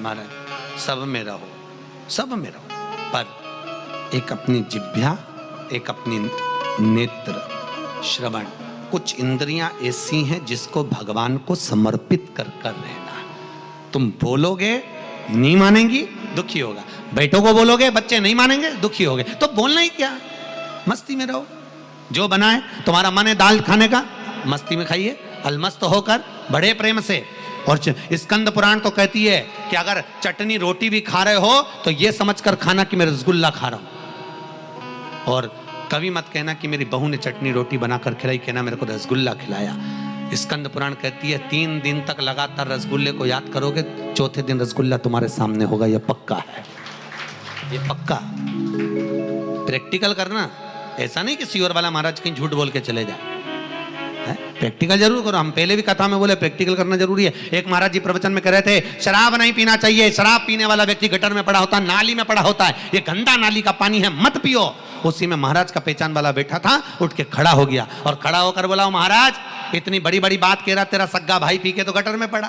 महाराज सब में रहो, सब में रहो, पर एक अपनी जिह्वा, एक अपनी नेत्र श्रवण, कुछ इंद्रियां ऐसी हैं जिसको भगवान को समर्पित कर कर रहना। तुम बोलोगे नहीं मानेंगी, दुखी होगा। बेटों को बोलोगे बच्चे नहीं मानेंगे, दुखी होगे। तो बोलना ही क्या, मस्ती में रहो। जो बना है तुम्हारा मन है दाल खाने का, मस्ती में खाइए, अलमस्त होकर बड़े प्रेम से। और स्कंद पुराण तो कहती है कि अगर चटनी रोटी भी खा रहे हो तो ये समझकर खाना कि मैं रसगुल्ला खा रहा हूं। और कभी मत कहना कि मेरी बहू ने चटनी रोटी बनाकर खिलाई, कहना मेरे को रसगुल्ला खिलाया। स्कंद पुराण कहती है 3 दिन तक लगातार रसगुल्ले को याद करोगे, चौथे दिन रसगुल्ला तुम्हारे सामने होगा, यह पक्का है, ये पक्का। प्रैक्टिकल करना, ऐसा नहीं कि सीवर वाला महाराज कहीं झूठ बोल के चले जाए, प्रैक्टिकल जरूर करो। हम पहले भी कथा में बोले प्रैक्टिकल करना जरूरी है। एक महाराज जी प्रवचन में कह रहे थे शराब नहीं पीना चाहिए, शराब पीने वाला व्यक्ति गटर में पड़ा होता है, नाली में पड़ा होता है, ये गंदा नाली का पानी है, मत पियो। उसी में महाराज का पहचान वाला बैठा था, उठ के खड़ा हो गया और खड़ा होकर बोला, महाराज इतनी बड़ी बड़ी बात कह रहा, तेरा सग्गा भाई पी के तो गटर में पड़ा,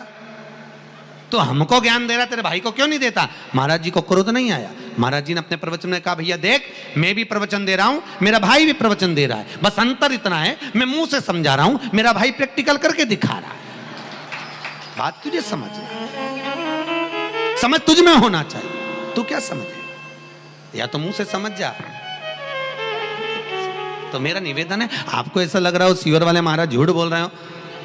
तो हमको ज्ञान दे रहा, तेरे भाई को क्यों नहीं देता? महाराज जी को क्रोध नहीं आया। महाराज जी ने अपने प्रवचन में कहा, भैया देख मैं भी प्रवचन दे रहा हूं, मेरा भाई भी प्रवचन दे रहा है, बस अंतर इतना है मैं मुंह से समझा रहा हूं, मेरा भाई प्रैक्टिकल करके दिखा रहा है। बात तुझे समझना, समझ तुझ में होना चाहिए, तू क्या समझे, या तो मुंह से समझ जा। तो मेरा निवेदन है, आपको ऐसा लग रहा हो सीवर वाले महाराज झूठ बोल रहे हो,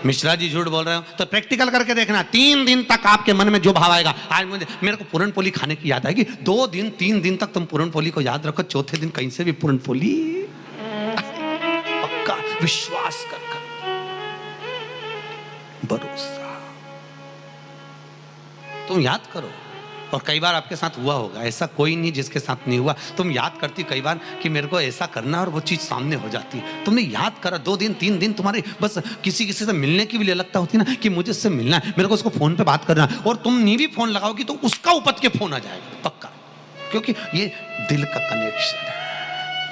मिश्रा जी झूठ बोल रहे हो, तो प्रैक्टिकल करके देखना। 3 दिन तक आपके मन में जो भाव आएगा, आज मेरे को पूरण पोली खाने की याद आएगी, 2 दिन 3 दिन तक तुम पूरण पोली को याद रखो, चौथे दिन कहीं से भी पूरण पोली पक्का विश्वास कर भरोसा तुम याद करो। और कई बार आपके साथ हुआ होगा, ऐसा कोई नहीं जिसके साथ नहीं हुआ। तुम याद करती कई बार कि मेरे को ऐसा करना, और वो चीज सामने हो जाती है। तुमने याद करा, 2 दिन 3 दिन तुम्हारे बस किसी किसी से मिलने की भी लगता होती ना कि मुझे इससे मिलना है, मेरे को उसको फोन पे बात करना है, और तुम नहीं भी फोन लगाओगी तो उसका उपत के फोन आ जाएगा पक्का, क्योंकि ये दिल का कनेक्शन है,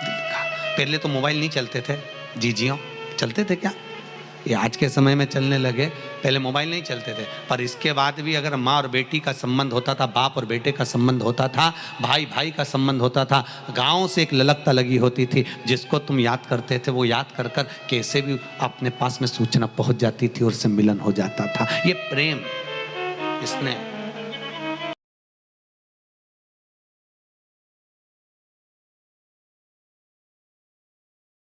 दिल का। पहले तो मोबाइल नहीं चलते थे, जी चलते थे क्या, ये आज के समय में चलने लगे, पहले मोबाइल नहीं चलते थे। पर इसके बाद भी अगर माँ और बेटी का संबंध होता था, बाप और बेटे का संबंध होता था, भाई भाई का संबंध होता था, गांव से एक ललकता लगी होती थी, जिसको तुम याद करते थे वो याद कर कर कैसे भी अपने पास में सूचना पहुंच जाती थी और उससे मिलन हो जाता था। ये प्रेम इसने